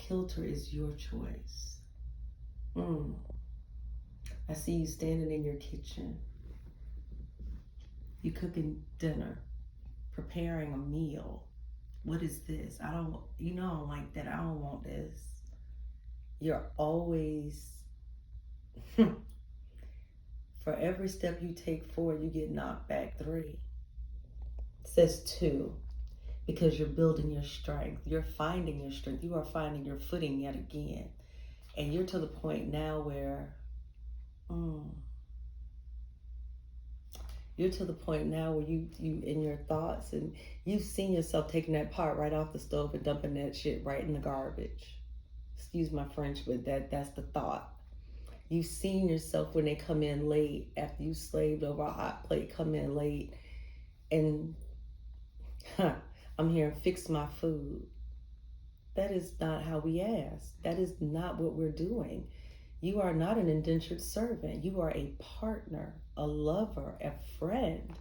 kilter is your choice. I see you standing in your kitchen. You cooking dinner, preparing a meal. What is this? I don't like that. I don't want this. You're always, for every step you take forward, you get knocked back 3. It says 2, because you're building your strength. You're finding your strength. You are finding your footing yet again. And you're to the point now where, you're to the point now where you in your thoughts, and you've seen yourself taking that pot right off the stove and dumping that shit right in the garbage. Excuse my French, but that's the thought. You've seen yourself when they come in late after you slaved over a hot plate, come in late, and I'm here and fix my food. That is not how we ask. That is not what we're doing. You are not an indentured servant. You are a partner, a lover, a friend,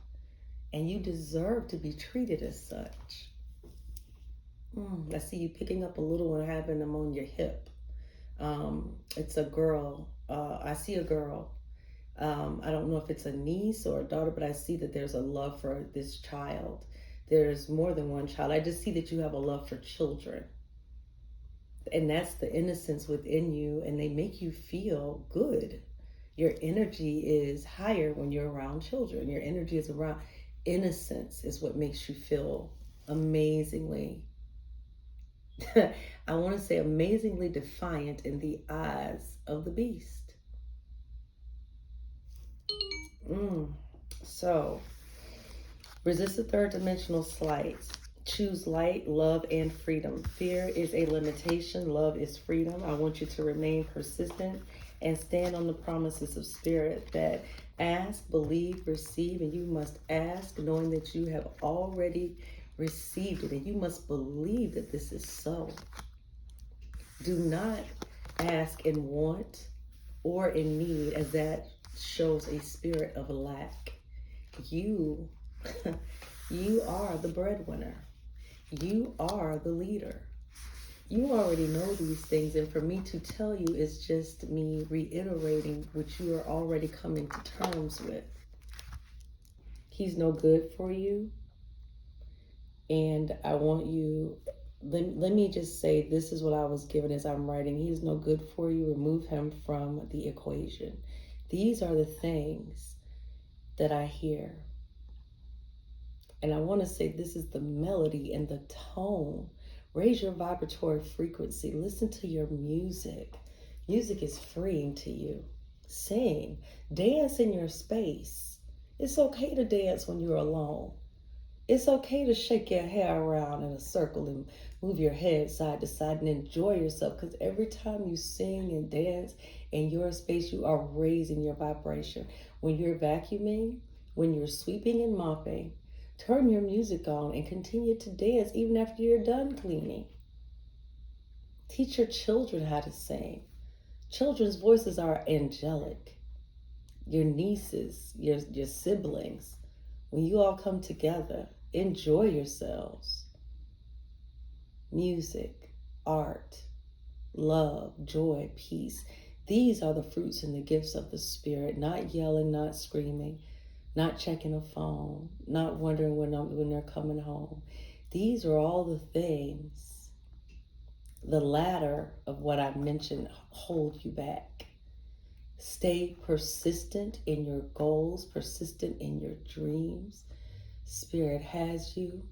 and you deserve to be treated as such. I see you picking up a little one, having them on your hip. It's a girl. I see a girl. I don't know if it's a niece or a daughter, but I see that there's a love for this child. There's more than one child. I just see that you have a love for children. And that's the innocence within you, and they make you feel good. Your energy is higher when you're around children. Your energy is around innocence is what makes you feel amazingly, I want to say amazingly defiant in the eyes of the beast. So, resist the third dimensional slights. Choose light, love, and freedom. Fear is a limitation. Love is freedom. I want you to remain persistent and stand on the promises of spirit that ask, believe, receive, and you must ask knowing that you have already received it, and you must believe that this is so. Do not ask in want or in need, as that shows a spirit of lack. You are the breadwinner. You are the leader. You already know these things, and for me to tell you is just me reiterating what you are already coming to terms with. He's no good for you, and I want you, let me just say, this is what I was given as I'm writing. He is no good for you. Remove him from the equation. These are the things that I hear. And I want to say this is the melody and the tone. Raise your vibratory frequency. Listen to your music. Music is freeing to you. Sing. Dance in your space. It's okay to dance when you're alone. It's okay to shake your hair around in a circle and move your head side to side and enjoy yourself, because every time you sing and dance in your space, you are raising your vibration. When you're vacuuming, when you're sweeping and mopping, turn your music on and continue to dance even after you're done cleaning. Teach your children how to sing. Children's voices are angelic. Your nieces, your siblings, when you all come together, enjoy yourselves. Music, art, love, joy, peace. These are the fruits and the gifts of the spirit. Not yelling, not screaming, not checking a phone, not wondering when they're coming home. These are all the things, the latter of what I mentioned, hold you back. Stay persistent in your goals, persistent in your dreams. Spirit has you.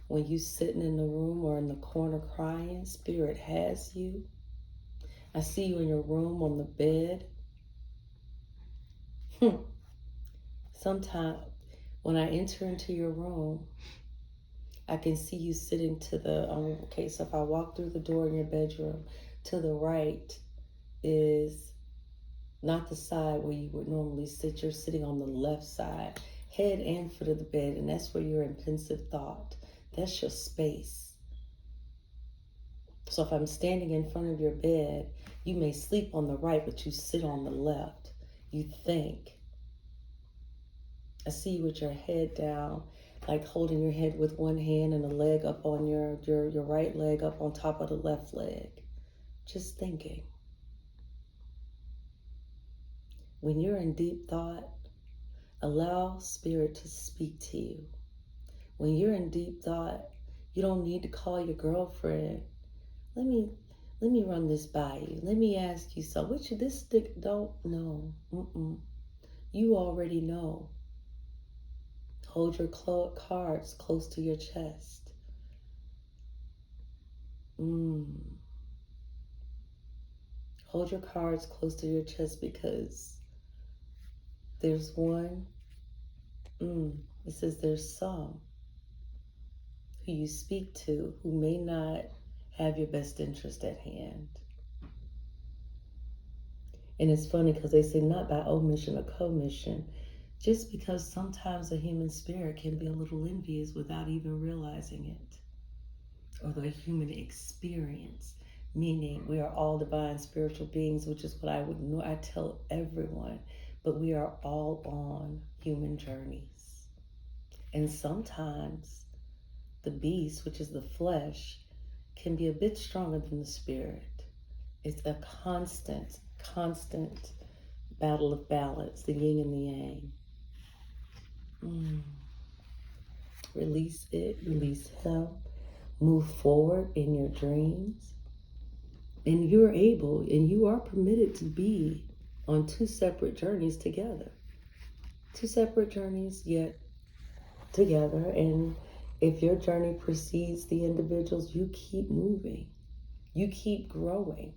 When you sitting in the room or in the corner crying, Spirit has you. I see you in your room on the bed. Sometimes when I enter into your room, I can see you sitting to the, okay, so if I walk through the door in your bedroom, to the right is not the side where you would normally sit. You're sitting on the left side, head and foot of the bed, and that's where you're in pensive thought. That's your space. So if I'm standing in front of your bed, you may sleep on the right, but you sit on the left. You think. I see you with your head down. like holding your head with one hand and a leg up on your right leg up on top of the left leg. Just thinking. When you're in deep thought, allow spirit to speak to you. When you're in deep thought, you don't need to call your girlfriend. Let me run this by you. Let me ask you something. Which this stick don't know. You already know. Hold your cards close to your chest. Hold your cards close to your chest because there's one. It says there's some who you speak to who may not have your best interest at hand. And it's funny because they say not by omission or commission, just because sometimes a human spirit can be a little envious without even realizing it. Or the human experience, meaning we are all divine spiritual beings, which is what I tell everyone, but we are all on human journeys. And sometimes the beast, which is the flesh, can be a bit stronger than the spirit. It's a constant battle of balance, the yin and the yang. Release it, release him, move forward in your dreams. And you're able and you are permitted to be on two separate journeys together. Two separate journeys, yet together. And if your journey precedes the individuals, you keep moving. You keep growing.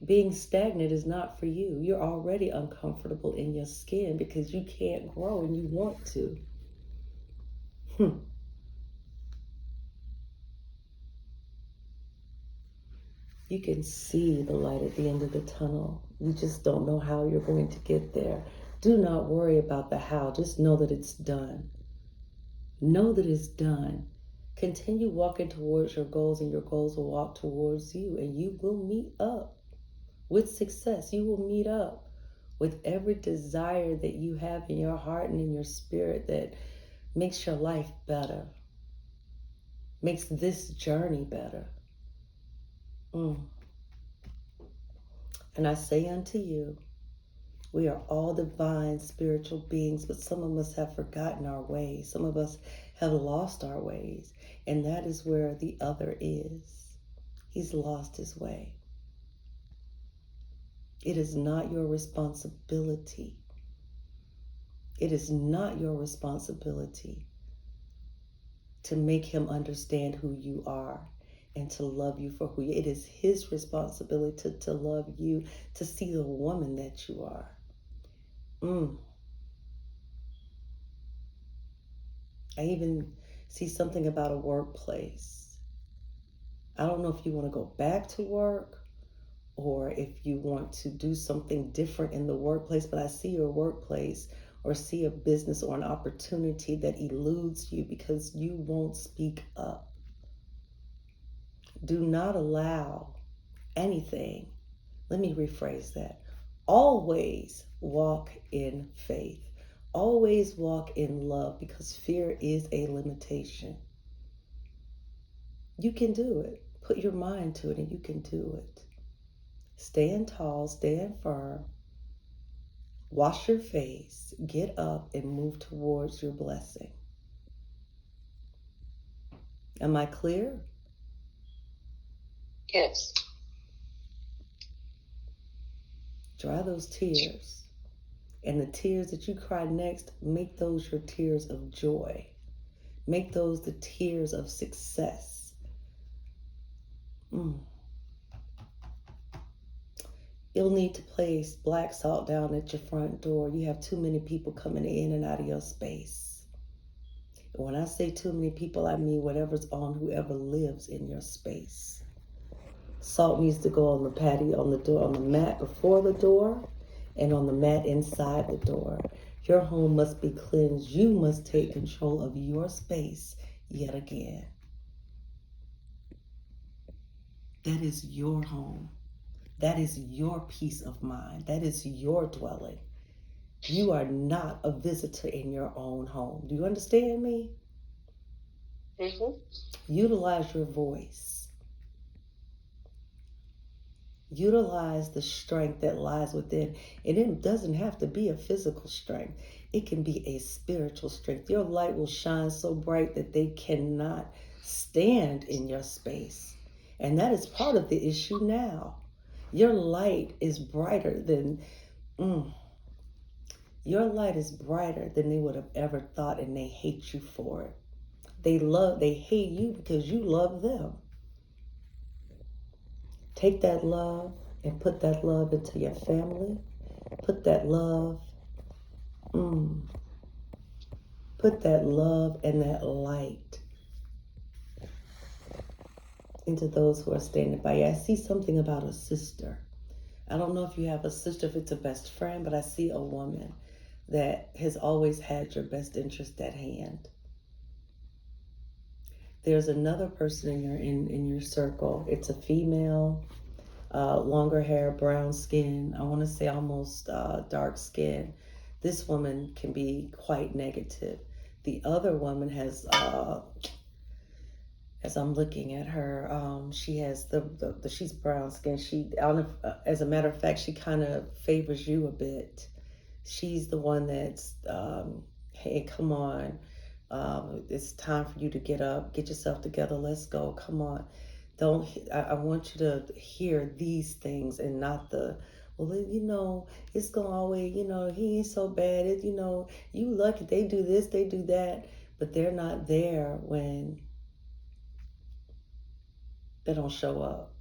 Being stagnant is not for you. You're already uncomfortable in your skin because you can't grow and you want to. You can see the light at the end of the tunnel. You just don't know how you're going to get there. Do not worry about the how. Just know that it's done. Know that it's done. Continue walking towards your goals and your goals will walk towards you and you will meet up with success. You will meet up with every desire that you have in your heart and in your spirit that makes your life better, makes this journey better. And I say unto you, we are all divine spiritual beings, but some of us have forgotten our ways. Some of us have lost our ways. And that is where the other is. He's lost his way. It is not your responsibility. It is not your responsibility to make him understand who you are and to love you for who you are. It is his responsibility to love you, to see the woman that you are. I even see something about a workplace. I don't know if you want to go back to work or if you want to do something different in the workplace, but I see your workplace or see a business or an opportunity that eludes you because you won't speak up. Do not allow anything. Let me rephrase that. Always walk in faith. Always walk in love because fear is a limitation. You can do it. Put your mind to it and you can do it. Stand tall, stand firm. Wash your face, get up, and move towards your blessing. Am I clear? Yes. Dry those tears. And the tears that you cry next, make those your tears of joy. Make those the tears of success. You'll need to place black salt down at your front door. You have too many people coming in and out of your space. And when I say too many people, I mean whatever's on whoever lives in your space. Salt needs to go on the patio, on the door, on the mat before the door, and on the mat inside the door. Your home must be cleansed. You must take control of your space yet again. That is your home. That is your peace of mind. That is your dwelling. You are not a visitor in your own home. Do you understand me? Utilize your voice. Utilize the strength that lies within. And it doesn't have to be a physical strength. It can be a spiritual strength. Your light will shine so bright that they cannot stand in your space. And that is part of the issue now. Your light is brighter than your light is brighter than they would have ever thought, and they hate you for it. They hate you because you love them. Take that love and put that love into your family. Put that love, put that love and that light into those who are standing by you. I see something about a sister. I don't know if you have a sister, if it's a best friend, but I see a woman that has always had your best interest at hand. There's another person in your circle. It's a female, longer hair, brown skin. I want to say almost dark skin. This woman can be quite negative. The other woman has, as I'm looking at her, she has she's brown skin. As a matter of fact, she kind of favors you a bit. She's the one that's, hey, come on. It's time for you to get up, get yourself together. Let's go. Come on. I want you to hear these things and not well, it's going to always, he ain't so bad. You lucky. They do this, they do that, but they're not there when they don't show up,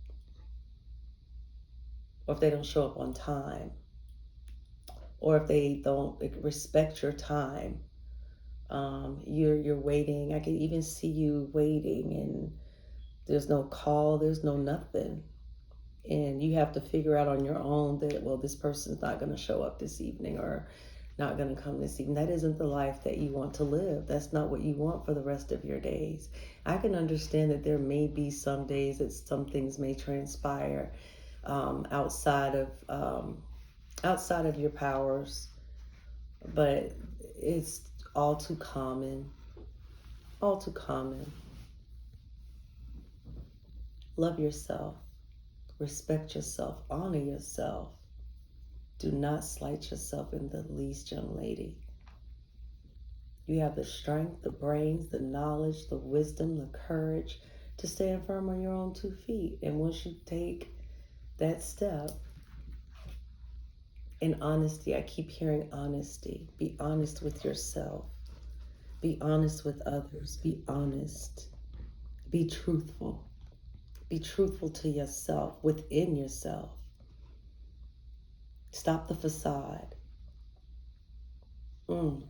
or if they don't show up on time, or if they don't respect your time. You're waiting. I can even see you waiting, and there's no call, there's no nothing. And you have to figure out on your own that, well, this person's not going to show up this evening or not going to come this evening. That isn't the life that you want to live. That's not what you want for the rest of your days. I can understand that there may be some days that some things may transpire outside of your powers, but it's all too common. All too common. Love yourself. Respect yourself. Honor yourself. Do not slight yourself in the least, young lady. You have the strength, the brains, the knowledge, the wisdom, the courage to stand firm on your own 2 feet. And once you take that step, in honesty, I keep hearing honesty. Be honest with yourself. Be honest with others. Be honest. Be truthful. Be truthful to yourself, within yourself. Stop the facade. You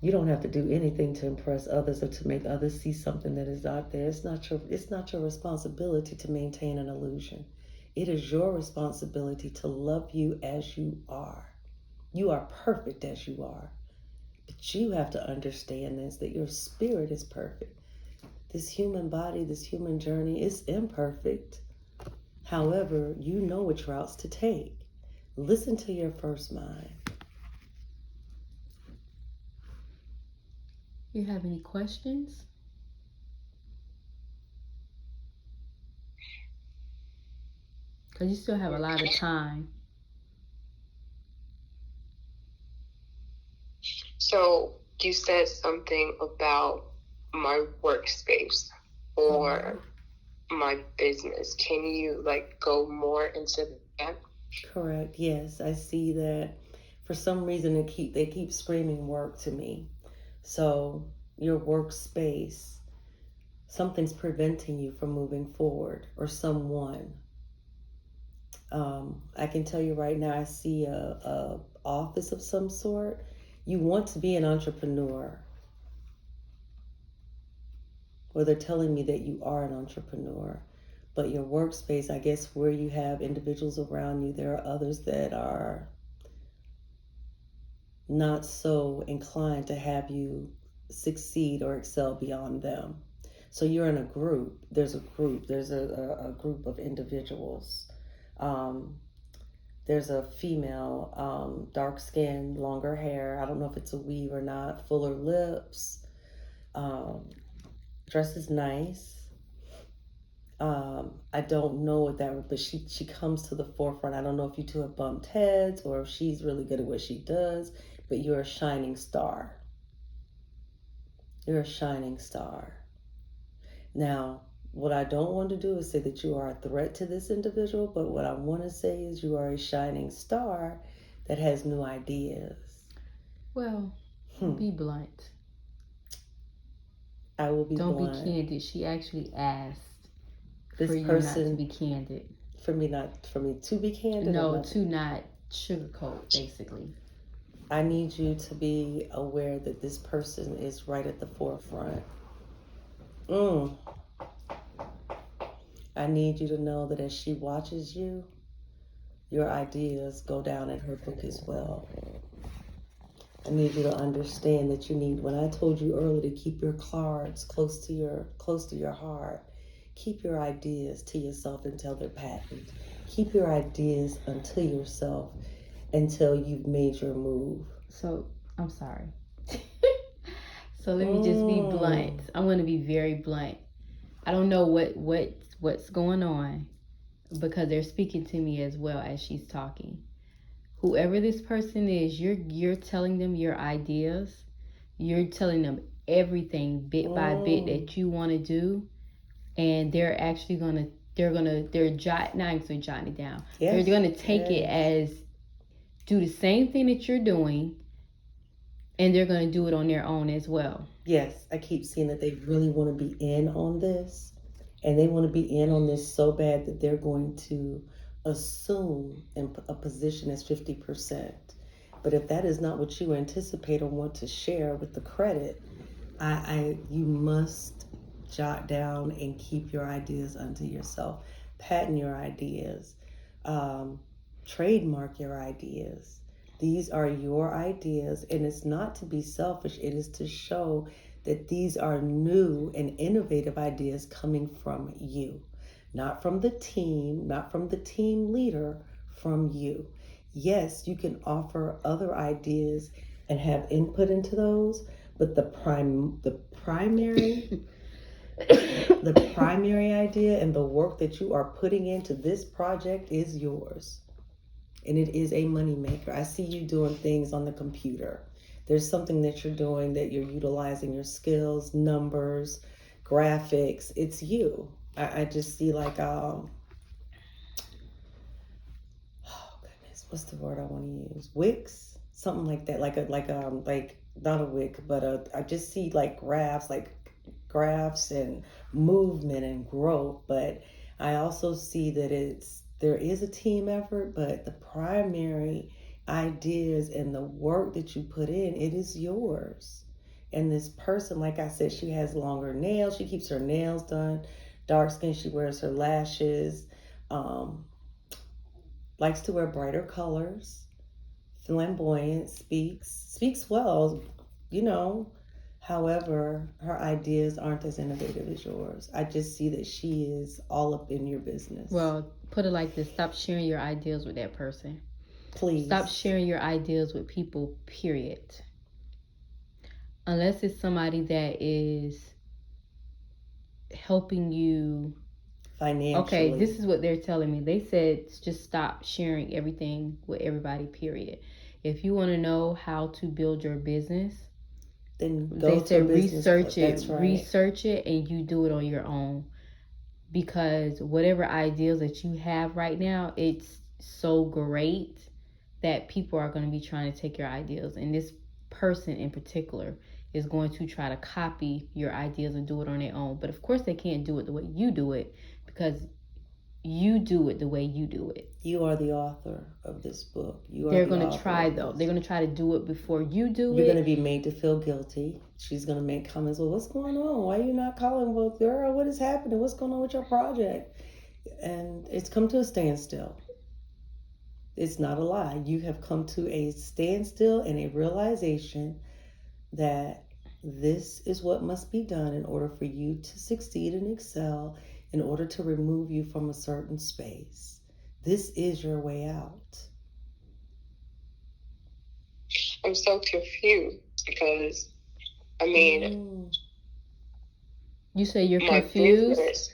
don't have to do anything to impress others or to make others see something that is out there. It's not your responsibility to maintain an illusion. It is your responsibility to love you as you are. You are perfect as you are. But you have to understand this, that your spirit is perfect. This human body, this human journey is imperfect. However, you know which routes to take. Listen to your first mind. You have any questions? Because you still have a lot of time. So you said something about my workspace or my business. Can you go more into that? Correct. Yes, I see that. For some reason, they keep screaming work to me. So your workspace, something's preventing you from moving forward, or someone. I can tell you right now, I see a office of some sort. You want to be an entrepreneur. Well, they're telling me that you are an entrepreneur. But your workspace, I guess, where you have individuals around you, there are others that are not so inclined to have you succeed or excel beyond them. So you're in a group. There's a group. There's a group of individuals. There's a female, dark skin, longer hair. I don't know if it's a weave or not. Fuller lips. Dress is nice. I don't know what that, but she comes to the forefront. I don't know if you two have bumped heads or if she's really good at what she does, but you're a shining star. You're a shining star. Now, what I don't want to do is say that you are a threat to this individual, but what I want to say is you are a shining star that has new ideas. Well, be blunt. I will be Don't blunt. be candid. She actually asked This for you person, not to be candid. For me to be candid? No, to not sugarcoat, basically. I need you to be aware that this person is right at the forefront. I need you to know that as she watches you, your ideas go down in her book as well. I need you to understand that you need, when I told you earlier to keep your cards close to your heart, keep your ideas to yourself until they're patent. Keep your ideas unto yourself until you've made your move. So, I'm sorry. So let me just be blunt. I'm going to be very blunt. I don't know what's going on because they're speaking to me as well as she's talking. Whoever this person is, you're telling them your ideas. You're telling them everything bit by bit that you want to do, and they're actually they're jotting it down. Yes. They're gonna take it as do the same thing that you're doing, and they're gonna do it on their own as well. Yes, I keep seeing that they really want to be in on this, and they want to be in on this so bad that they're going to assume in a position as 50%. But if that is not what you anticipate or want to share with the credit, you must jot down and keep your ideas unto yourself. Patent your ideas. Trademark your ideas. These are your ideas, and it's not to be selfish. It is to show that these are new and innovative ideas coming from you, not from the team, not from the team leader, from you. Yes, you can offer other ideas and have input into those, but the primary the primary idea and the work that you are putting into this project is yours. And it is a moneymaker. I see you doing things on the computer. There's something that you're doing that you're utilizing your skills, numbers, graphics. It's you. I just see like oh goodness, what's the word I want to use? Wix, something like that. Like not a Wix, but I just see like graphs and movement and growth. But I also see that there is a team effort, but the primary ideas and the work that you put in, it is yours. And this person, like I said, she has longer nails. She keeps her nails done. Dark skin, she wears her lashes. Likes to wear brighter colors. Flamboyant, speaks well, However, her ideas aren't as innovative as yours. I just see that she is all up in your business. Well, put it like this. Stop sharing your ideas with that person. Please. Stop sharing your ideas with people, period. Unless it's somebody that is helping you financially. Okay, this is what they're telling me. They said just stop sharing everything with everybody, period. If you want to know how to build your business, then they said research it. That's right. Research it and you do it on your own. Because whatever ideas that you have right now, it's so great that people are going to be trying to take your ideas. And this person in particular is going to try to copy your ideas and do it on their own. But of course they can't do it the way you do it because you do it the way you do it. You are the author of this book. They're going to try, though. They're going to try to do it before you do it. You're going to be made to feel guilty. She's going to make comments, well, what's going on? Why are you not calling? Well, girl, what is happening? What's going on with your project? And it's come to a standstill. It's not a lie. You have come to a standstill and a realization that this is what must be done in order for you to succeed and excel, in order to remove you from a certain space. This is your way out. I'm so confused because, I mean, You say you're my confused? business.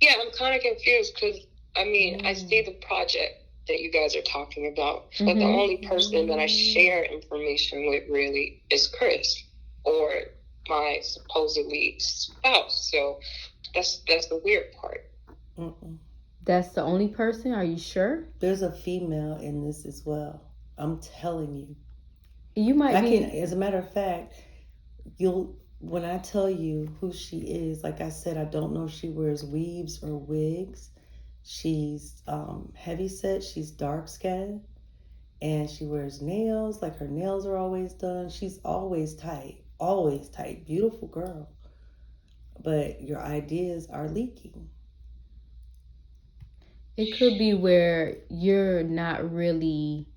Yeah, I'm kind of confused because, I mean, I see the project that you guys are talking about, but the only person that I share information with really is Chris, or my supposedly spouse. So that's the weird part. That's the only person? Are you sure? There's a female in this as well. I'm telling you. You might be. As a matter of fact, when I tell you who she is, like I said, I don't know if she wears weaves or wigs. She's heavy set. She's dark skinned, and she wears nails. Like her nails are always done. She's always tight. Beautiful girl. But your ideas are leaking. It could be where you're not really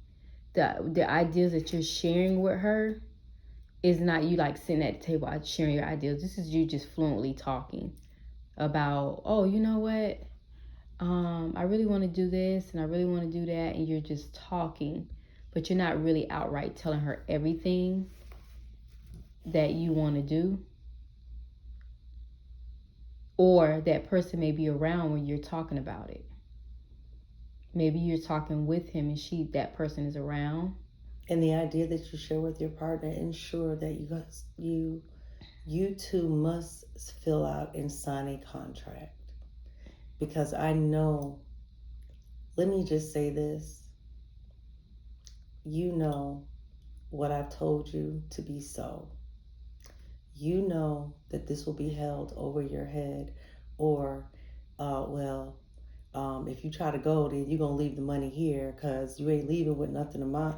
the ideas that you're sharing with her is not you like sitting at the table sharing your ideas. This is you just fluently talking about, oh, you know what? I really want to do this and I really want to do that, and you're just talking, but you're not really outright telling her everything that you want to do. Or that person may be around when you're talking about it. Maybe you're talking with him and that person is around. And the idea that you share with your partner, ensure that you two must fill out and sign a contract. Because I know, let me just say this, you know what I've told you to be so. You know that this will be held over your head, or, if you try to go, then you're going to leave the money here because you ain't leaving with nothing to mind.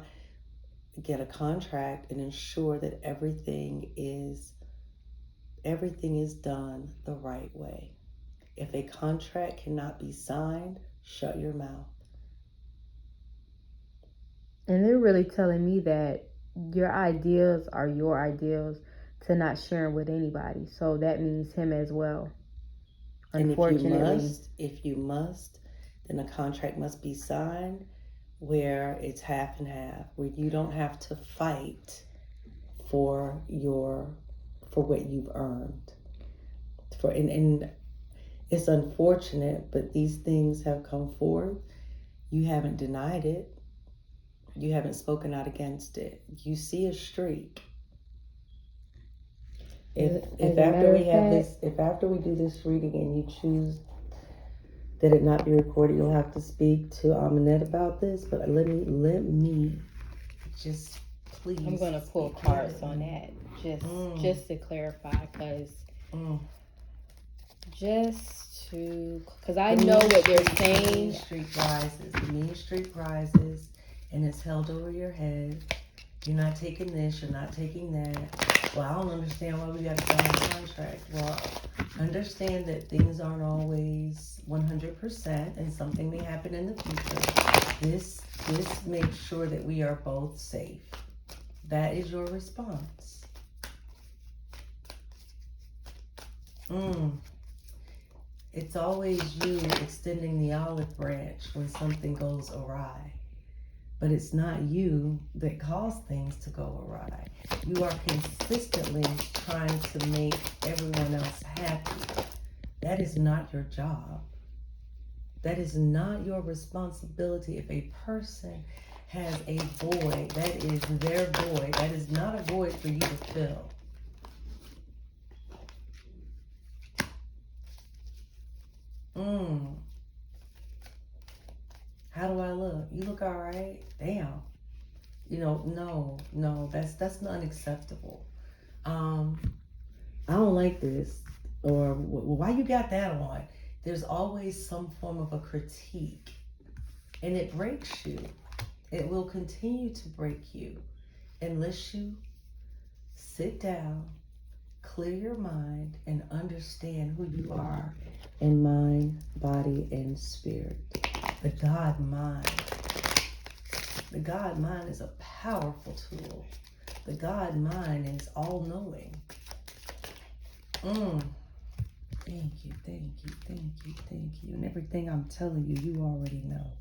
Get a contract and ensure that everything is done the right way. If a contract cannot be signed, shut your mouth. And they're really telling me that your ideas are your ideas to not share with anybody. So that means him as well. Unfortunately. And if you must, then a contract must be signed where it's half and half, where you don't have to fight for what you've earned. And it's unfortunate, but these things have come forth. You haven't denied it. You haven't spoken out against it. You see a streak. If after we do this reading and you choose that it not be recorded, you'll have to speak to Amunet about this. But let me just please. I'm gonna pull cards on that just to clarify, because I know what they're saying. The mean streak rises, and it's held over your head. You're not taking this, you're not taking that. Well, I don't understand why we got to sign a contract. Well, understand that things aren't always 100%, and something may happen in the future. This makes sure that we are both safe. That is your response. It's always you extending the olive branch when something goes awry. But it's not you that cause things to go awry. You are consistently trying to make everyone else happy. That is not your job. That is not your responsibility. If a person has a void, that is their void. That is not a void for you to fill. How do I look? You look all right? Damn. No, that's not acceptable. I don't like this. Or why you got that on? There's always some form of a critique, and it breaks you. It will continue to break you unless you sit down, clear your mind, and understand who you are in mind, body, and spirit. The God mind. The God mind is a powerful tool. The God mind is all-knowing. Thank you. And everything I'm telling you, you already know.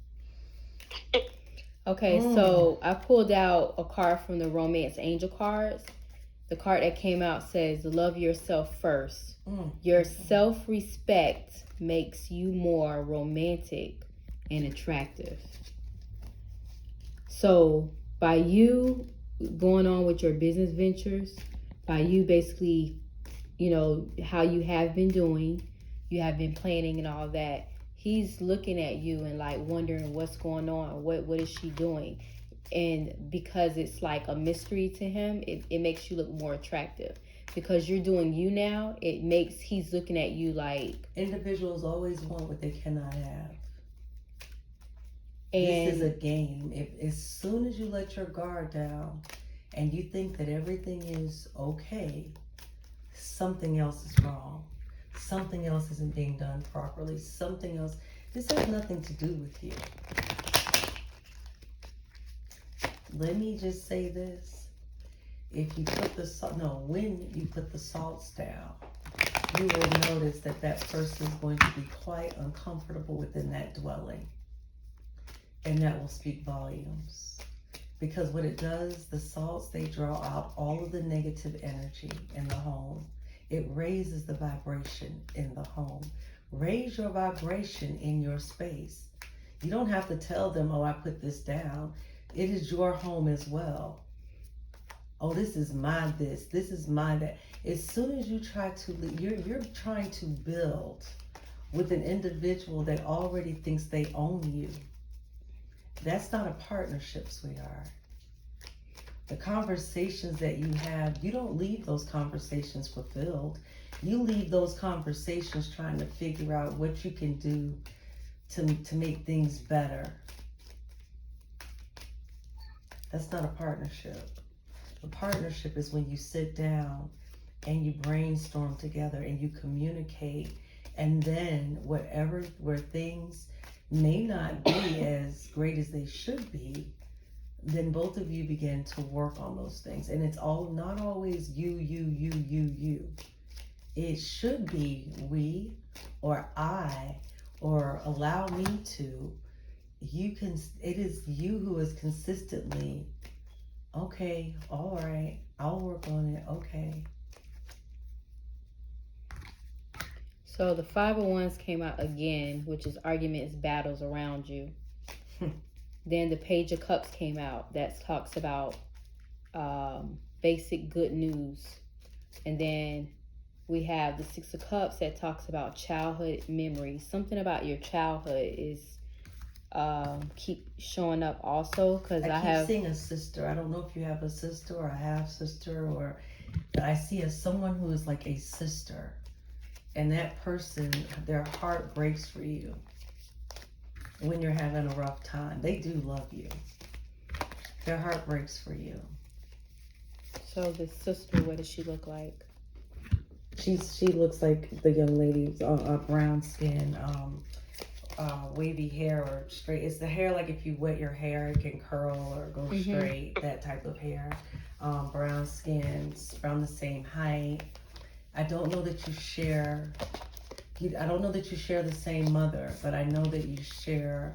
Okay, so I pulled out a card from the Romance Angel cards. the card that came out says, love yourself first. Mm. Your self-respect makes you more romantic and attractive. So by you going on with your business ventures, by you basically, you know, how you have been doing, you have been planning and all that, he's looking at you and like wondering what's going on, what is she doing? And because it's like a mystery to him, it makes you look more attractive. Because you're doing you now, he's looking at you like... Individuals always want what they cannot have. And this is a game. As soon as you let your guard down and you think that everything is okay, something else is wrong. Something else isn't being done properly. Something else. This has nothing to do with you. Let me just say this. If you put when you put the salts down, you will notice that person is going to be quite uncomfortable within that dwelling. And that will speak volumes. Because what it does, the salts, they draw out all of the negative energy in the home. It raises the vibration in the home. Raise your vibration in your space. You don't have to tell them, oh, I put this down. It is your home as well. Oh, this is my this is my that. As soon as you try to, you're trying to build with an individual that already thinks they own you. That's not a partnership, sweetheart. The conversations that you have, you don't leave those conversations fulfilled. You leave those conversations trying to figure out what you can do to make things better. That's not a partnership. A partnership is when you sit down and you brainstorm together and you communicate, and then where things may not be as great as they should be, then both of you begin to work on those things. And it's not always you. It should be we or I, or allow me to. It is you who is consistently, okay, all right, I'll work on it, okay. So the 5 of Wands came out again, which is arguments, battles around you. Then the Page of Cups came out. That talks about basic good news. And then we have the 6 of Cups that talks about childhood memories. Something about your childhood is keep showing up also, because I have seeing a sister. I don't know if you have a sister or a half sister, but I see someone who is like a sister. And that person, their heart breaks for you when you're having a rough time. They do love you. Their heart breaks for you. So the sister, what does she look like? She looks like the young lady, brown skin, wavy hair or straight. It's the hair like if you wet your hair, it can curl or go straight. That type of hair. Brown skin, around the same height. I don't know that you share the same mother, but I know that you share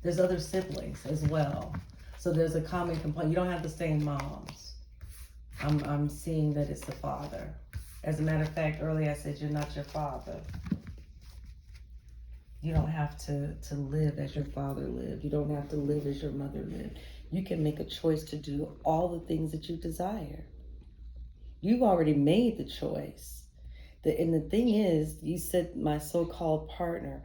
there's other siblings as well. So there's a common component. You don't have the same moms. I'm seeing that it's the father. As a matter of fact, earlier I said you're not your father. You don't have to live as your father lived. You don't have to live as your mother lived. You can make a choice to do all the things that you desire. You've already made the choice. And the thing is, you said my so-called partner.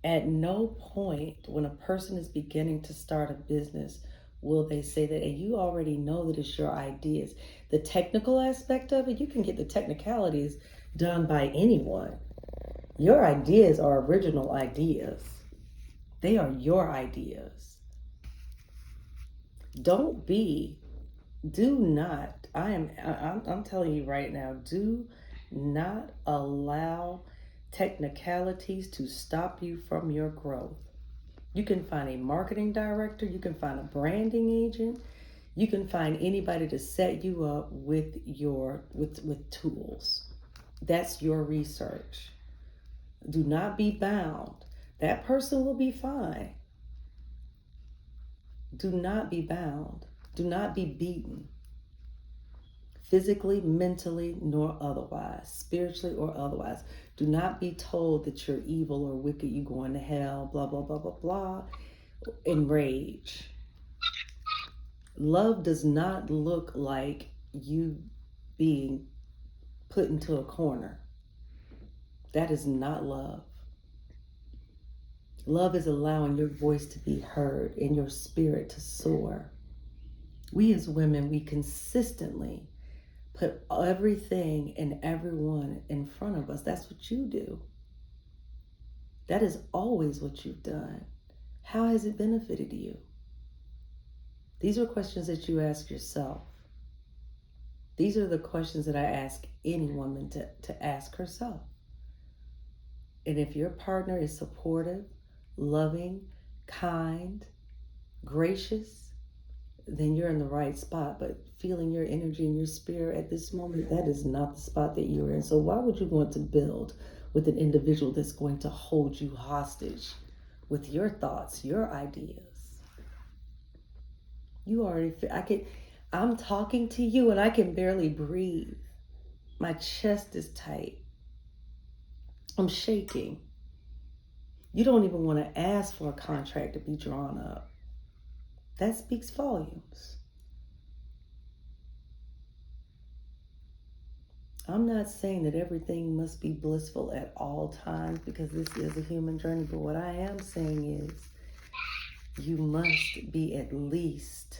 At no point when a person is beginning to start a business will they say that, and you already know that it's your ideas. The technical aspect of it, you can get the technicalities done by anyone. Your ideas are original ideas. They are your ideas. I'm telling you right now, do not allow technicalities to stop you from your growth. You can find a marketing director, you can find a branding agent, you can find anybody to set you up with tools. That's your research. Do not be bound. That person will be fine. Do not be bound. Do not be beaten. physically, mentally, nor otherwise, spiritually or otherwise. Do not be told that you're evil or wicked, you going to hell, blah, blah, blah, blah, blah. Enrage. Love does not look like you being put into a corner. That is not love. Love is allowing your voice to be heard and your spirit to soar. We as women, we consistently put everything and everyone in front of us. That's what you do. That is always what you've done. How has it benefited you? These are questions that you ask yourself. These are the questions that I ask any woman to ask herself. And if your partner is supportive, loving, kind, gracious, then you're in the right spot. But feeling your energy and your spirit at this moment, that is not the spot that you're in. So why would you want to build with an individual that's going to hold you hostage with your thoughts, your ideas? You already, I'm talking to you and I can barely breathe. My chest is tight. I'm shaking. You don't even want to ask for a contract to be drawn up. That speaks volumes. I'm not saying that everything must be blissful at all times because this is a human journey, but what I am saying is you must at least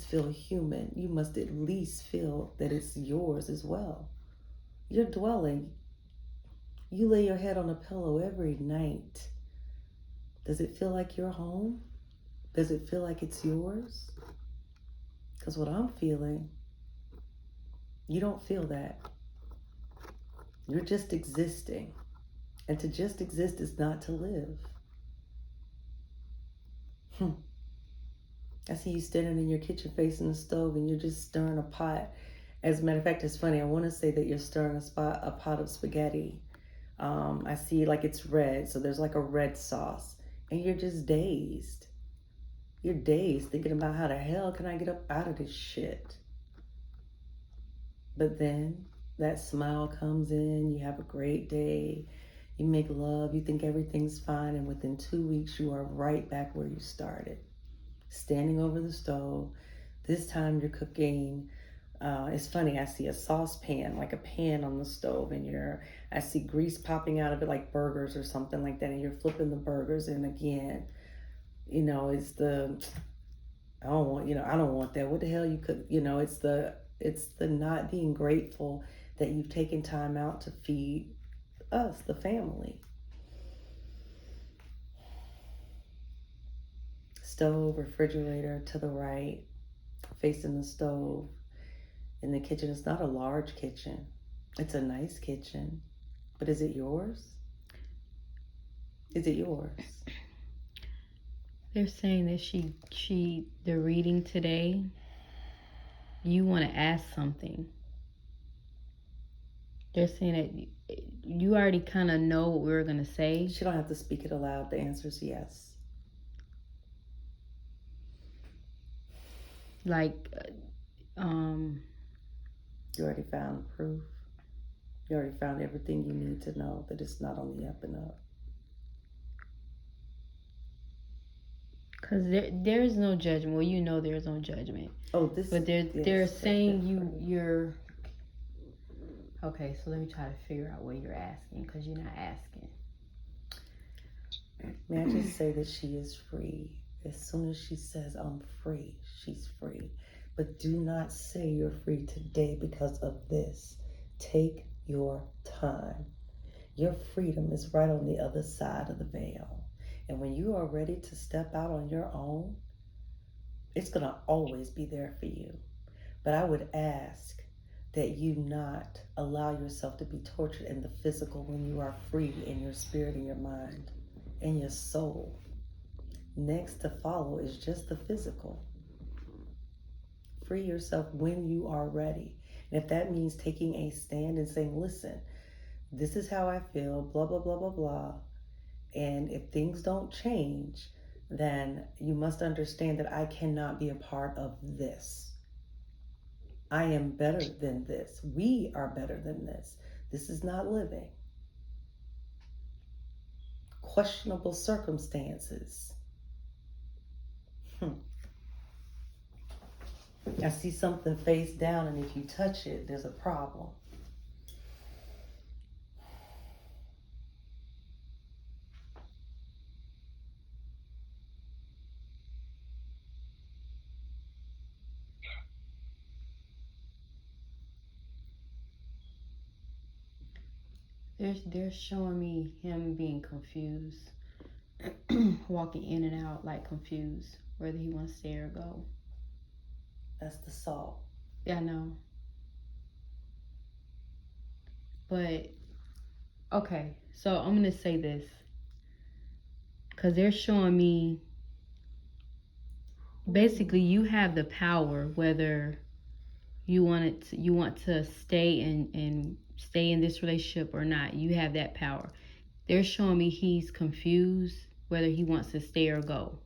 feel human. You must at least feel that it's yours as well. You're dwelling. You lay your head on a pillow every night. Does it feel like you're home? Does it feel like it's yours? Because what I'm feeling, you don't feel that. You're just existing. And to just exist is not to live. I see you standing in your kitchen facing the stove and you're just stirring a pot. As a matter of fact, it's funny. I want to say that you're stirring a pot of spaghetti. I see like it's red, so there's like a red sauce. And you're just dazed. You're dazed, thinking about how the hell can I get up out of this shit? But then that smile comes in, you have a great day, you make love, you think everything's fine, and within 2 weeks you are right back where you started. Standing over the stove. This time you're cooking. It's funny, I see a saucepan, like a pan on the stove, and I see grease popping out of it like burgers or something like that, and you're flipping the burgers, and again, it's I don't want that. What the hell you could, it's the not being grateful that you've taken time out to feed us, the family. Stove, refrigerator to the right, facing the stove. In the kitchen, it's not a large kitchen. It's a nice kitchen. But is it yours? Is it yours? They're saying that the reading today, you want to ask something. They're saying that you already kind of know what we were going to say. She don't have to speak it aloud. The answer is yes. Like, you already found proof. You already found everything you need to know that it's not on the up and up. Because there is no judgment. Well, there's no judgment. But they're saying you're... Okay, so let me try to figure out what you're asking, because you're not asking. May I just say that she is free. As soon as she says, I'm free, she's free. But do not say you're free today because of this. Take your time. Your freedom is right on the other side of the veil. And when you are ready to step out on your own, it's going to always be there for you. But I would ask that you not allow yourself to be tortured in the physical when you are free in your spirit and your mind and your soul. Next to follow is just the physical. Free yourself when you are ready. And if that means taking a stand and saying, listen, this is how I feel, blah, blah, blah, blah, blah. And if things don't change, then you must understand that I cannot be a part of this. I am better than this. We are better than this. This is not living. Questionable circumstances. I see something face down, and if you touch it, there's a problem. They're showing me him being confused, walking in and out like confused, whether he wants to stay or go. That's the salt. Yeah, I know. But okay, so I'm gonna say this because they're showing me basically you have the power whether you want to stay and stay in this relationship or not. You have that power. They're showing me he's confused whether he wants to stay or go.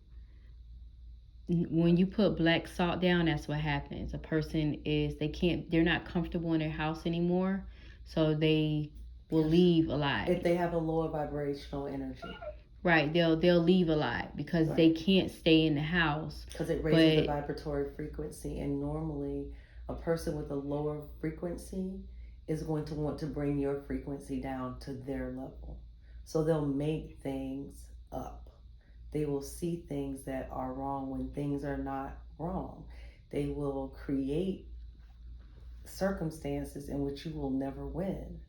When you put black salt down, that's what happens. A person they're not comfortable in their house anymore, so they will leave a lot. If they have a lower vibrational energy. Right, they'll leave a lot because they can't stay in the house. Because it raises the vibratory frequency, and normally a person with a lower frequency is going to want to bring your frequency down to their level. So they'll make things up. They will see things that are wrong when things are not wrong. They will create circumstances in which you will never win.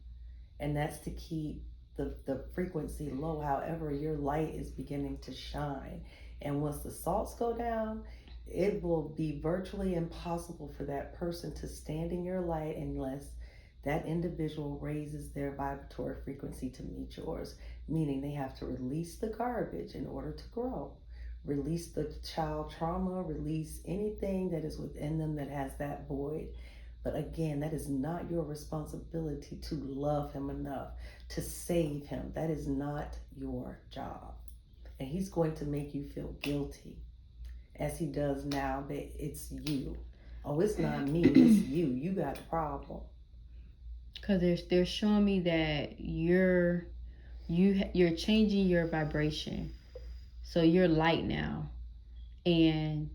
And that's to keep the frequency low. However, your light is beginning to shine. And once the salts go down, it will be virtually impossible for that person to stand in your light unless that individual raises their vibratory frequency to meet yours, meaning they have to release the garbage in order to grow. Release the child trauma, release anything that is within them that has that void. But again, that is not your responsibility to love him enough to save him. That is not your job. And he's going to make you feel guilty, as he does now, that it's you. Oh, it's not me, it's you. You got a problem. Because they're showing me that you're changing your vibration. So you're light now. And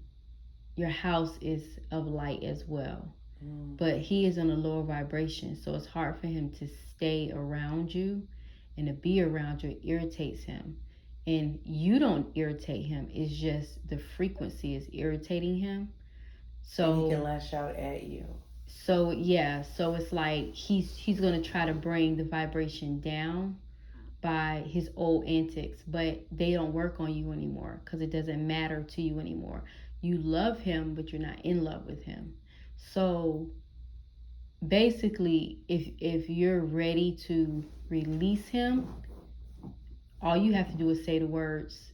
your house is of light as well. But he is on a lower vibration, so it's hard for him to stay around you, and to be around you. It irritates him. And you don't irritate him, it's just the frequency is irritating him. So and he can lash out at you. So yeah, so it's like he's gonna try to bring the vibration down by his old antics, but they don't work on you anymore because it doesn't matter to you anymore. You love him, but you're not in love with him. So basically, if you're ready to release him, all you have to do is say the words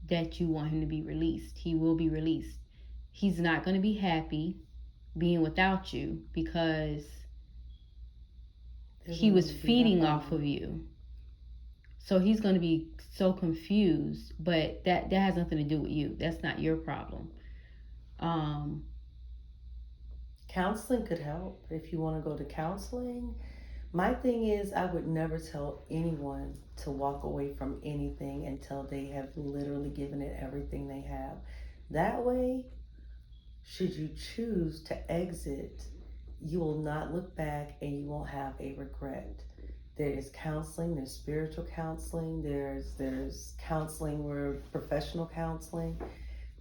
that you want him to be released. He will be released. He's not going to be happy being without you because he was feeding off of you. So he's going to be so confused, but that has nothing to do with you. That's not your problem. Counseling could help if you want to go to counseling. My thing is, I would never tell anyone to walk away from anything until they have literally given it everything they have. That way, should you choose to exit, you will not look back and you won't have a regret. There is counseling, there's spiritual counseling, there's counseling where professional counseling.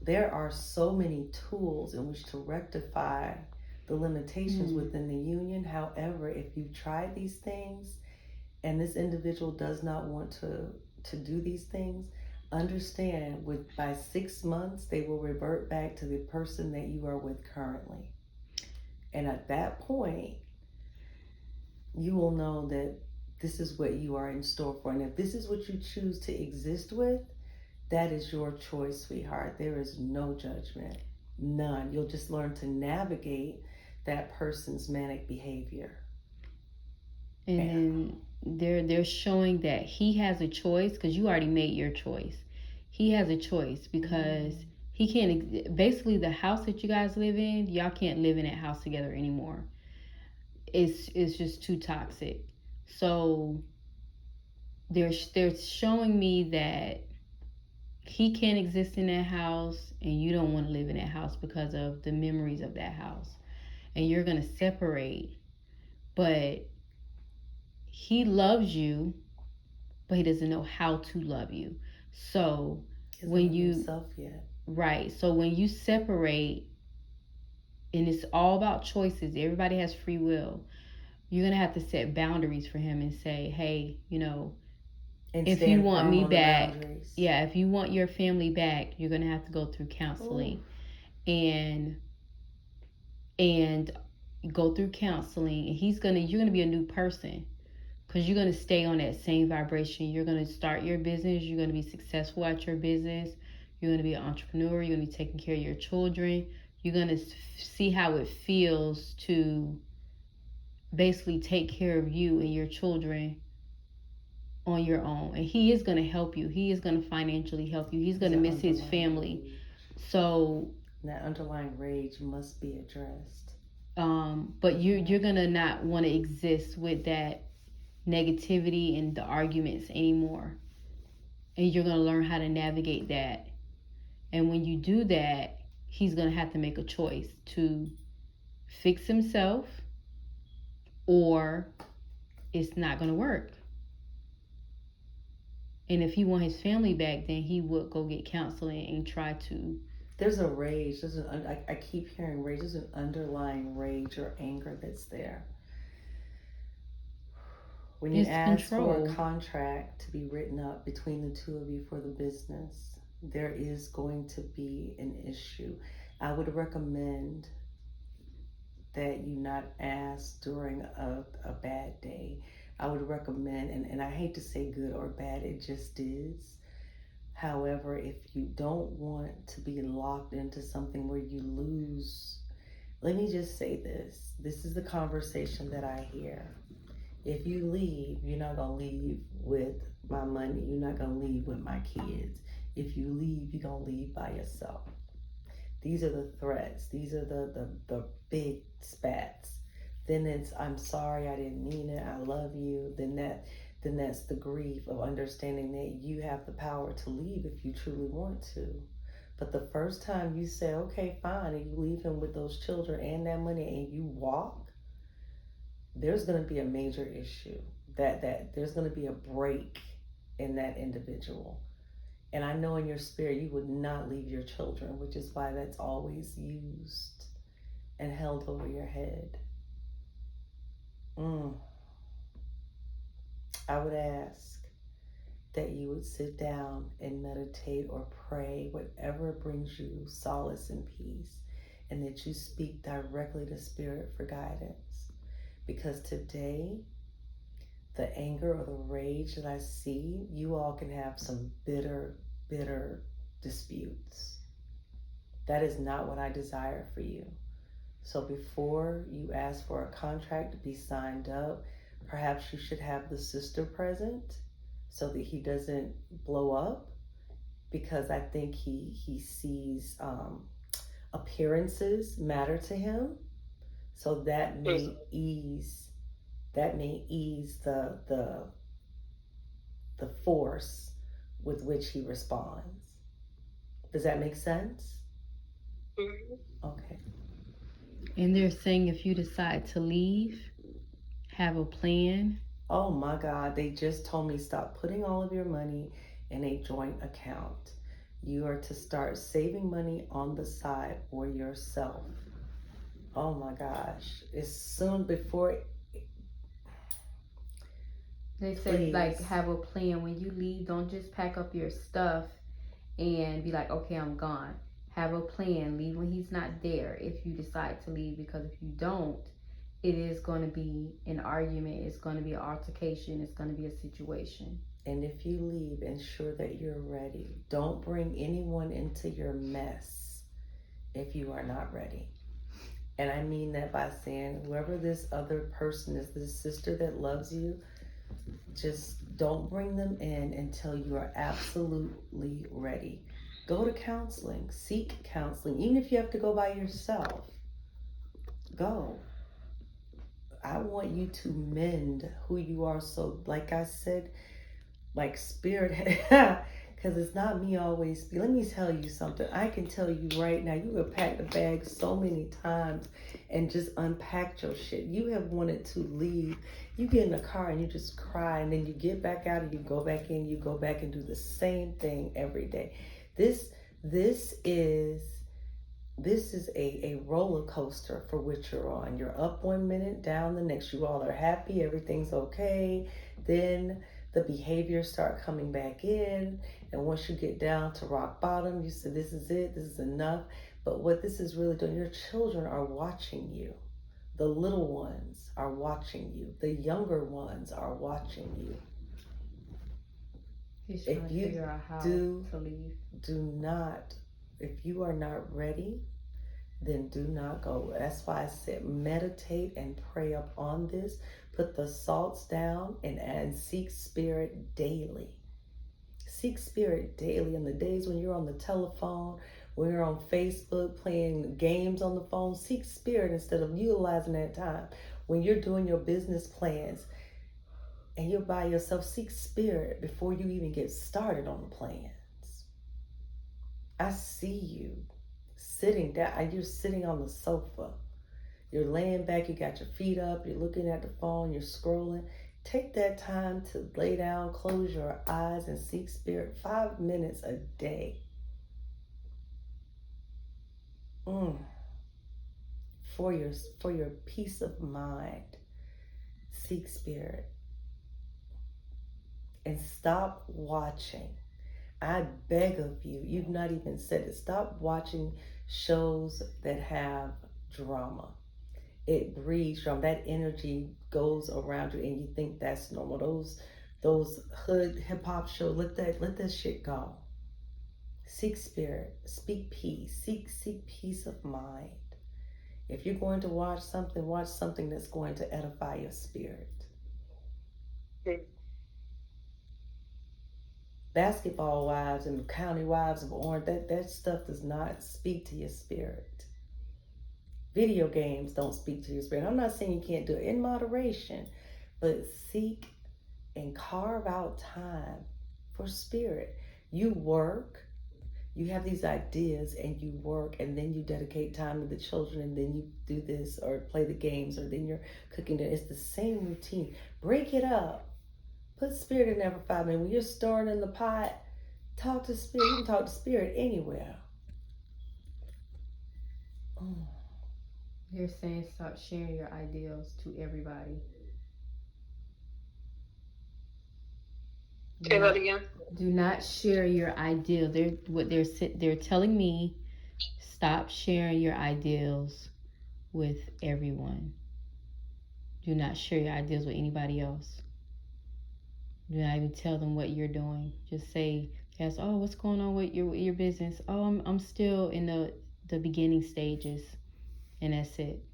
There are so many tools in which to rectify the limitations within the union. However, if you've tried these things and this individual does not want to do these things, understand by 6 months they will revert back to the person that you are with currently. And at that point, you will know that this is what you are in store for. And if this is what you choose to exist with, that is your choice, sweetheart. There is no judgment, none. You'll just learn to navigate that person's manic behavior. And then they're showing that he has a choice because you already made your choice. He has a choice because he can't, basically the house that you guys live in, y'all can't live in that house together anymore. It's just too toxic. So they're showing me that he can't exist in that house and you don't want to live in that house because of the memories of that house, and you're going to separate. But he loves you, but he doesn't know how to love you. So when you right, so when you separate, and it's all about choices, everybody has free will, you're gonna have to set boundaries for him and say, hey, and if you want me back, yeah, if you want your family back, you're gonna have to go through counseling. Ooh. and go through counseling, and you're gonna be a new person, because you're going to stay on that same vibration. You're going to start your business. You're going to be successful at your business. You're going to be an entrepreneur. You're going to be taking care of your children. You're going to see how it feels to basically take care of you and your children on your own. And he is going to help you. He is going to financially help you. He's going to miss his family. Rage. So that underlying rage must be addressed. But you're going to not want to exist with that negativity and the arguments anymore, and you're going to learn how to navigate that. And when you do that, he's going to have to make a choice to fix himself, or it's not going to work. And if he want his family back, then he would go get counseling and try to. There's a rage. I keep hearing rage. There's an underlying rage or anger that's there. When you ask for a contract to be written up between the two of you for the business, there is going to be an issue. I would recommend that you not ask during a bad day. I would recommend, and I hate to say good or bad, it just is. However, if you don't want to be locked into something where you lose, let me just say this. This is the conversation that I hear. If you leave, you're not going to leave with my money. You're not going to leave with my kids. If you leave, you're going to leave by yourself. These are the threats. These are the big spats. Then it's, I'm sorry, I didn't mean it. I love you. Then that's the grief of understanding that you have the power to leave if you truly want to. But the first time you say, okay, fine, and you leave him with those children and that money and you walk, there's going to be a major issue. That there's going to be a break in that individual. And I know in your spirit you would not leave your children, which is why that's always used and held over your head. I would ask that you would sit down and meditate or pray, whatever brings you solace and peace, and that you speak directly to Spirit for guidance. Because today, the anger or the rage that I see, you all can have some bitter disputes. That is not what I desire for you. So before you ask for a contract to be signed up, perhaps you should have the sister present so that he doesn't blow up, because I think he sees appearances matter to him. So that may ease the force with which he responds. Does that make sense? Okay. And they're saying if you decide to leave, have a plan. Oh my God, they just told me stop putting all of your money in a joint account. You are to start saving money on the side for yourself. Oh my gosh, it's soon before. They said, like, have a plan. When you leave, don't just pack up your stuff and be like, okay, I'm gone. Have a plan. Leave when he's not there if you decide to leave, because if you don't, it is going to be an argument. It's going to be an altercation. It's going to be a situation. And if you leave, ensure that you're ready. Don't bring anyone into your mess if you are not ready. And I mean that by saying, whoever this other person is, this sister that loves you, just don't bring them in until you are absolutely ready. Go to counseling. Seek counseling. Even if you have to go by yourself, go. I want you to mend who you are. So, like I said, like spirit, because it's not me always. Let me tell you something. I can tell you right now, you have packed the bag so many times and just unpacked your shit. You have wanted to leave. You get in the car and you just cry, and then you get back out and you go back in. You go back and do the same thing every day. This is a roller coaster for which you're on. You're up 1 minute, down the next. You all are happy, everything's okay. Then the behaviors start coming back in. And once you get down to rock bottom, you say, this is it, this is enough. But what this is really doing, your children are watching you. The little ones are watching you. The younger ones are watching you. He's trying to figure out how to leave. Do not, if you are not ready, then do not go. That's why I said meditate and pray up on this. Put the salts down and seek spirit daily. Seek spirit daily. In the days when you're on the telephone, when you're on Facebook playing games on the phone, seek spirit instead of utilizing that time. When you're doing your business plans and you're by yourself, seek spirit before you even get started on the plans. I see you sitting down. You're sitting on the sofa. You're laying back. You got your feet up. You're looking at the phone. You're scrolling. Take that time to lay down, close your eyes, and seek spirit 5 minutes a day. For your peace of mind, seek spirit. And stop watching. I beg of you, you've not even said it. Stop watching shows that have drama. It breeds drama. That energy goes around you and you think that's normal. Those hood hip hop shows, let that shit go. Seek spirit, speak peace, seek peace of mind. If you're going to watch something that's going to edify your spirit. Basketball wives and county wives of Orange, that stuff does not speak to your spirit. Video games don't speak to your spirit. I'm not saying you can't do it in moderation, but seek and carve out time for spirit. You work, you have these ideas and you work, and then you dedicate time to the children, and then you do this or play the games, or then you're cooking. It's the same routine. Break it up. Put spirit in there for 5 minutes. When you're stirring in the pot, talk to spirit. You can talk to spirit anywhere. You're saying start sharing your ideals to everybody. Say that again. Do not share your ideals. They're telling me, stop sharing your ideals with everyone. Do not share your ideals with anybody else. Do not even tell them what you're doing. Just say, yes, oh, what's going on with your business? Oh, I'm still in the beginning stages, and that's it.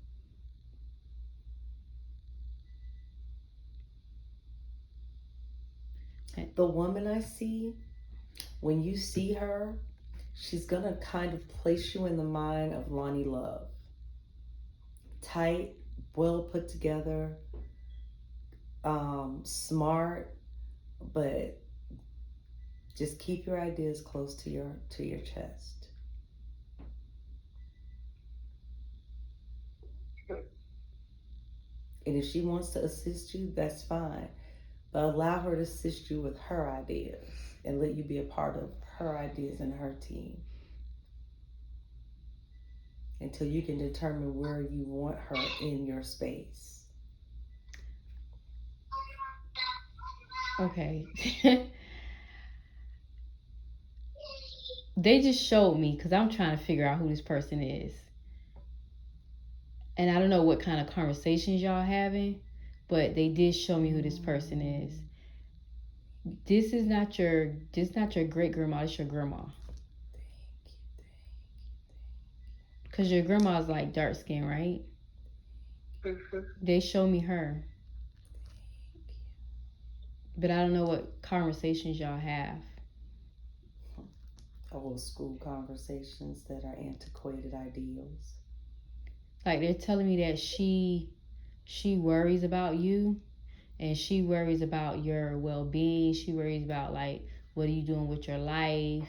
The woman I see, when you see her, she's gonna kind of place you in the mind of Lonnie Love. Tight, well put together, smart, but just keep your ideas close to your chest. And if she wants to assist you, that's fine. But allow her to assist you with her ideas and let you be a part of her ideas and her team until you can determine where you want her in your space. Okay. They just showed me, because I'm trying to figure out who this person is. And I don't know what kind of conversations y'all having, but they did show me who this person is. This is not your great grandma. It's your grandma. Because your grandma's like dark skin, right? Mm-hmm. They show me her. But I don't know what conversations y'all have. old school conversations that are antiquated ideals. Like they're telling me that she worries about you, and she worries about your well-being. She worries about like what are you doing with your life.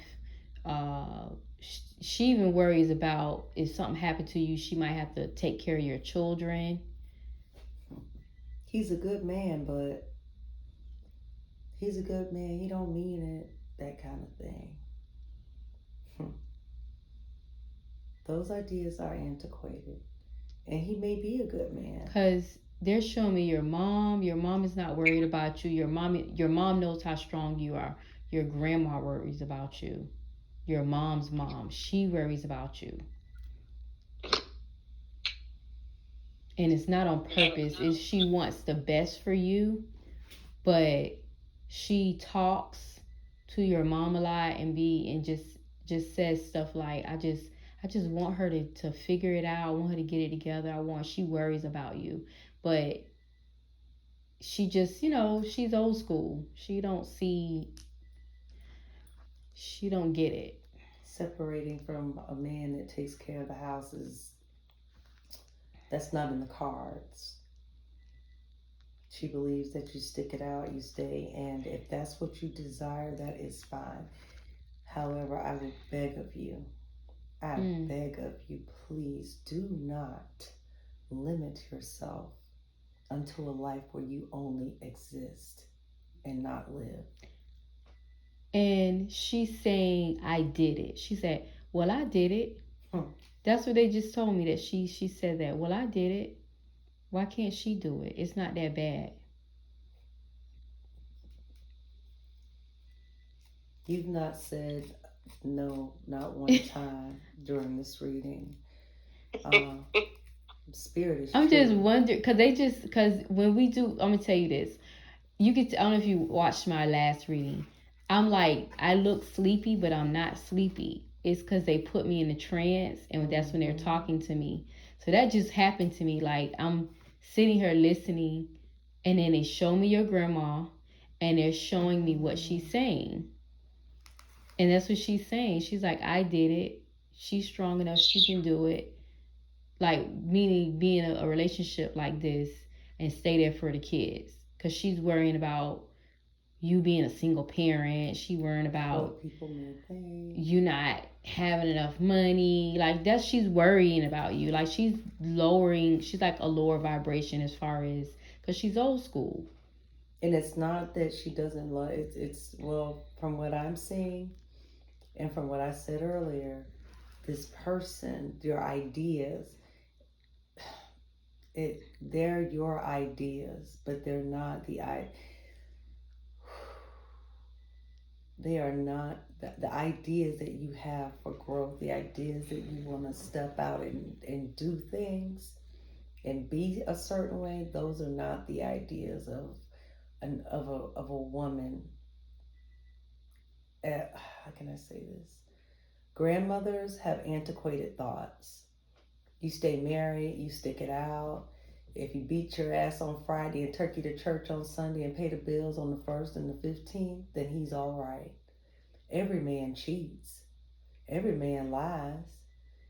She even worries about if something happened to you, she might have to take care of your children. He's a good man, but he's a good man. He don't mean it. That kind of thing. Those ideas are antiquated. And he may be a good man. Because they're showing me your mom. Your mom is not worried about you. Your mom knows how strong you are. Your grandma worries about you. Your mom's mom, she worries about you. And it's not on purpose. It's she wants the best for you, but she talks to your mom a lot and just says stuff like I just want her to figure it out. I want her to get it together. She worries about you. But she just, she's old school. She don't get it. Separating from a man that takes care of the house that's not in the cards. She believes that you stick it out, you stay, and if that's what you desire, that is fine. However, I will beg of you, beg of you, please do not limit yourself unto a life where you only exist and not live. And she's saying, I did it. She said, well, I did it. That's what they just told me, that she said that. Well, I did it. Why can't she do it? It's not that bad. You've not said no, not one time during this reading. Spirit is I'm true. just wondering, because when we do, I'm going to tell you this. I don't know if you watched my last reading. I'm like, I look sleepy, but I'm not sleepy. It's because they put me in a trance, and that's when they're talking to me. So that just happened to me. Like, I'm sitting here listening, and then they show me your grandma, and they're showing me what she's saying. And that's what she's saying. She's like, I did it. She's strong enough. She can do it. Like, meaning being a relationship like this and stay there for the kids. Because she's worrying about you being a single parent. She worrying about you not having enough money. Like, she's worrying about you. Like, she's like a lower vibration as far as, because she's old school. And it's not that she doesn't love, it's well, from what I'm seeing and from what I said earlier, this person, your ideas, they're your ideas, but they're not they are not the ideas that you have for growth, the ideas that you want to step out and do things and be a certain way. Those are not the ideas of a woman. How can I say this? Grandmothers have antiquated thoughts. You stay married, you stick it out. If you beat your ass on Friday and turkey to church on Sunday and pay the bills on the 1st and the 15th, then he's all right. Every man cheats. Every man lies.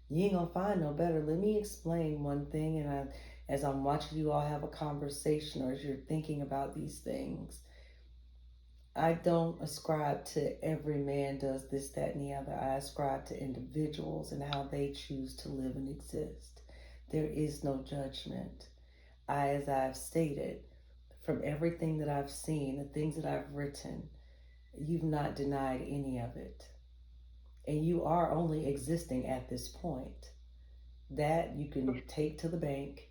You ain't gonna find no better. Let me explain one thing, and as I'm watching you all have a conversation, or as you're thinking about these things, I don't ascribe to every man does this, that, and the other. I ascribe to individuals and how they choose to live and exist. There is no judgment. As I've stated, from everything that I've seen, the things that I've written, you've not denied any of it. And you are only existing at this point. That you can take to the bank.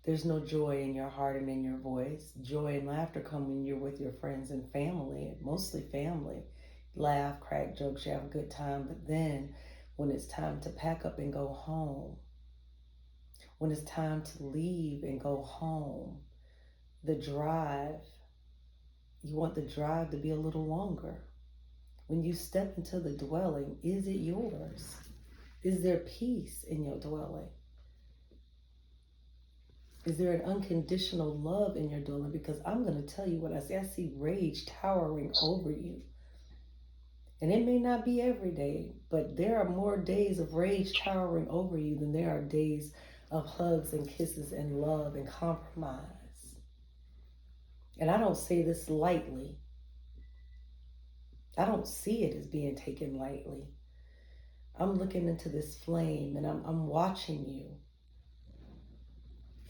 There's no joy in your heart and in your voice. Joy and laughter come when you're with your friends and family, mostly family. Laugh, crack jokes, you have a good time. But then when it's time to pack up and go home, when it's time to leave and go home, the drive, you want the drive to be a little longer. When you step into the dwelling, is it yours? Is there peace in your dwelling? Is there an unconditional love in your dwelling? Because I'm going to tell you what I see. I see rage towering over you. And it may not be every day, but there are more days of rage towering over you than there are days of hugs and kisses and love and compromise. And I don't say this lightly. I don't see it as being taken lightly. I'm looking into this flame and I'm watching you.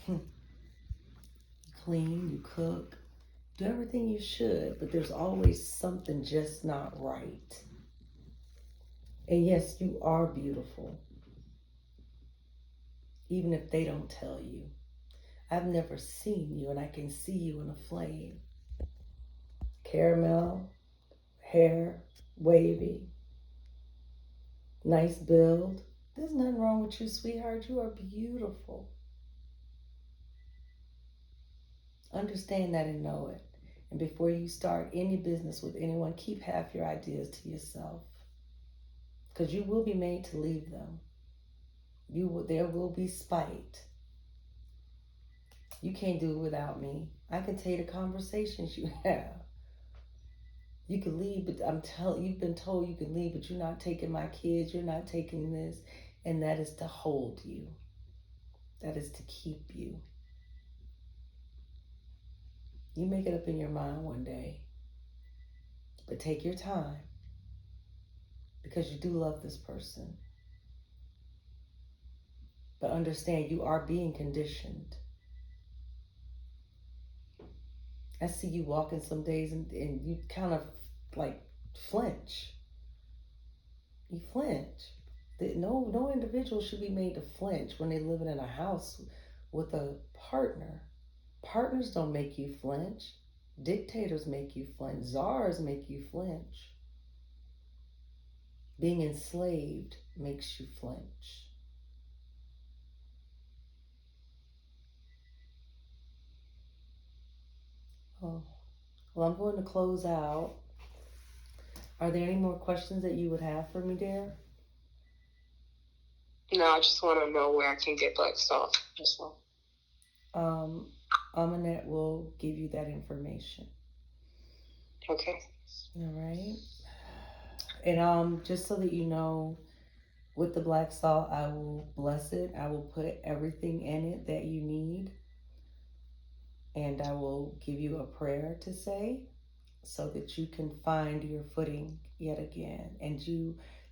You clean, you cook, do everything you should, but there's always something just not right. And yes, you are beautiful, even if they don't tell you. I've never seen you, and I can see you in a flame. Caramel, hair, wavy, nice build. There's nothing wrong with you, sweetheart. You are beautiful. Understand that and know it. And before you start any business with anyone, keep half your ideas to yourself. Because you will be made to leave them. There will be spite. You can't do it without me. I can tell you the conversations you have. You can leave, but you've been told you can leave, but you're not taking my kids, you're not taking this, and that is to hold you. That is to keep you. You make it up in your mind one day, but take your time because you do love this person. But understand you are being conditioned. I see you walking some days and you kind of like flinch. You flinch. No individual should be made to flinch when they're living in a house with a partner. Partners don't make you flinch. Dictators make you flinch. Czars make you flinch. Being enslaved makes you flinch. Oh, well, I'm going to close out. Are there any more questions that you would have for me, dear? No, I just want to know where I can get black salt. That's all. Amunet will give you that information. Okay. All right. And just so that you know, with the black salt, I will bless it. I will put everything in it that you need. And I will give you a prayer to say so that you can find your footing yet again. And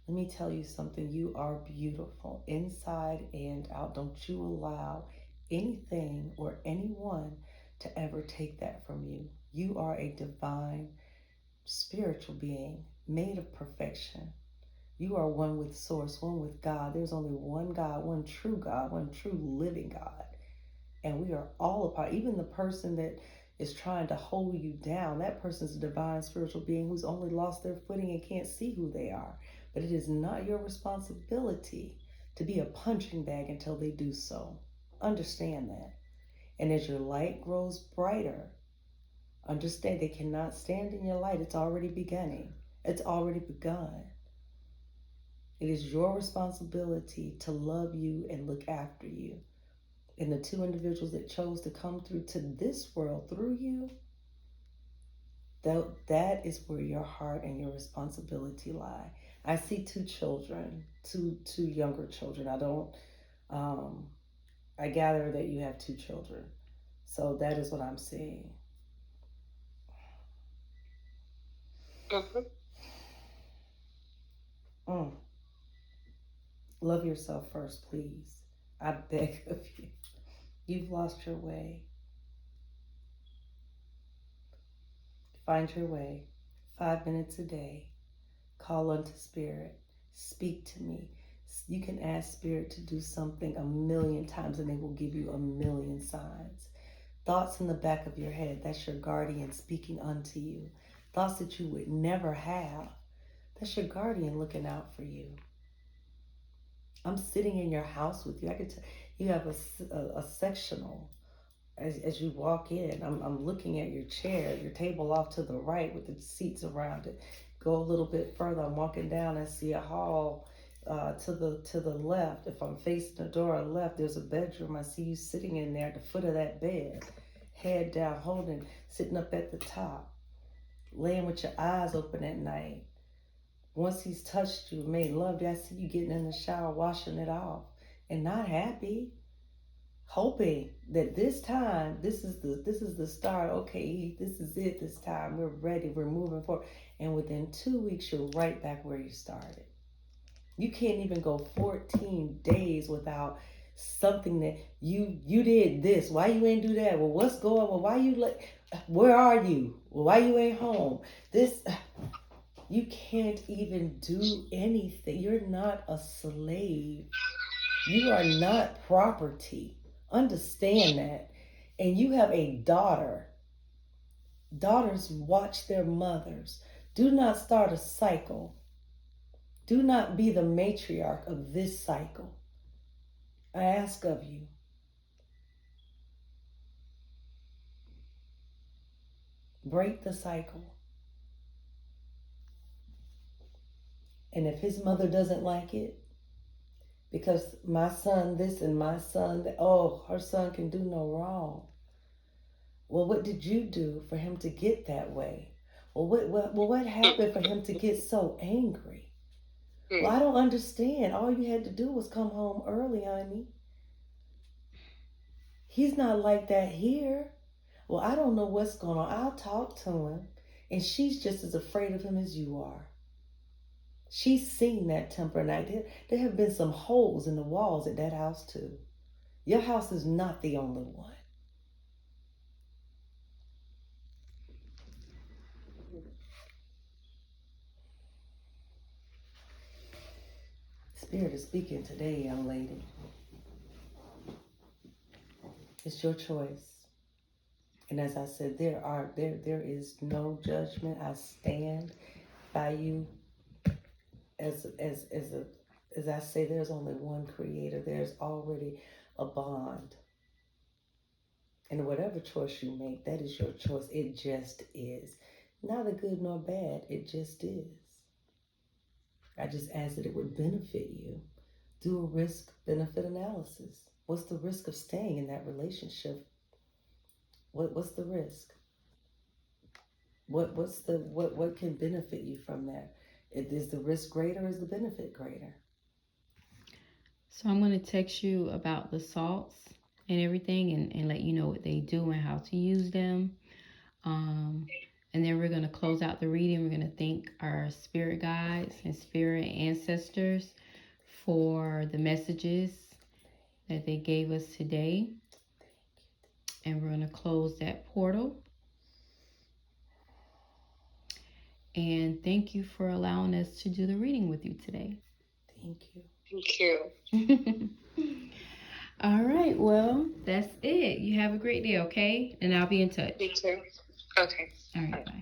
let me tell you something, you are beautiful inside and out. Don't you allow anything or anyone to ever take that from you. You are a divine spiritual being made of perfection. You are one with source, one with God. There's only one God, one true living God. And we are all a part. Even the person that is trying to hold you down, that person's a divine spiritual being who's only lost their footing and can't see who they are. But it is not your responsibility to be a punching bag until they do so. Understand that. And as your light grows brighter, understand they cannot stand in your light. It's already beginning. It's already begun. It is your responsibility to love you and look after you. And the two individuals that chose to come through to this world through you, that is where your heart and your responsibility lie. I see two children, two younger children. I gather that you have two children. So that is what I'm seeing. Love yourself first, please. I beg of you. You've lost your way. Find your way. 5 minutes a day. Call unto Spirit. Speak to me. You can ask Spirit to do something 1,000,000 times and they will give you 1,000,000 signs. Thoughts in the back of your head, that's your guardian speaking unto you. Thoughts that you would never have, that's your guardian looking out for you. I'm sitting in your house with you. I could tell you have a sectional. As you walk in, I'm looking at your chair, your table off to the right with the seats around it. Go a little bit further, I'm walking down, I see a hall to the left. If I'm facing the door on the left, there's a bedroom. I see you sitting in there at the foot of that bed, head down, sitting up at the top, laying with your eyes open at night. Once he's touched you, made love you, I see you getting in the shower, washing it off, and not happy, hoping that this time, this is the start. Okay, this is it. This time we're ready. We're moving forward, and within 2 weeks, you're right back where you started. You can't even go 14 days without something that you did this. Why you ain't do that? Well, what's going on? Why you like? Where are you? Well, why you ain't home? This. You can't even do anything. You're not a slave. You are not property. Understand that. And you have a daughter. Daughters watch their mothers. Do not start a cycle. Do not be the matriarch of this cycle. I ask of you. Break the cycle. And if his mother doesn't like it, because my son this and my son that, oh, her son can do no wrong. Well, what did you do for him to get that way? Well, what happened for him to get so angry? Well, I don't understand. All you had to do was come home early, honey. He's not like that here. Well, I don't know what's going on. I'll talk to him. And she's just as afraid of him as you are. She's seen that temper night. There have been some holes in the walls at that house, too. Your house is not the only one. Spirit is speaking today, young lady. It's your choice. And as I said, there is no judgment. I stand by you. As I say, there's only one creator. There's already a bond. And whatever choice you make, that is your choice. It just is. Neither good nor bad. It just is. I just ask that it would benefit you. Do a risk-benefit analysis. What's the risk of staying in that relationship? What's the risk? What can benefit you from that? Is the risk greater or is the benefit greater? So I'm going to text you about the salts and everything and let you know what they do and how to use them. And then we're going to close out the reading. We're going to thank our spirit guides and spirit ancestors for the messages that they gave us today. And we're going to close that portal. And thank you for allowing us to do the reading with you today. Thank you. Thank you. All right. Well, that's it. You have a great day, okay? And I'll be in touch. You too. Okay. All right. Bye.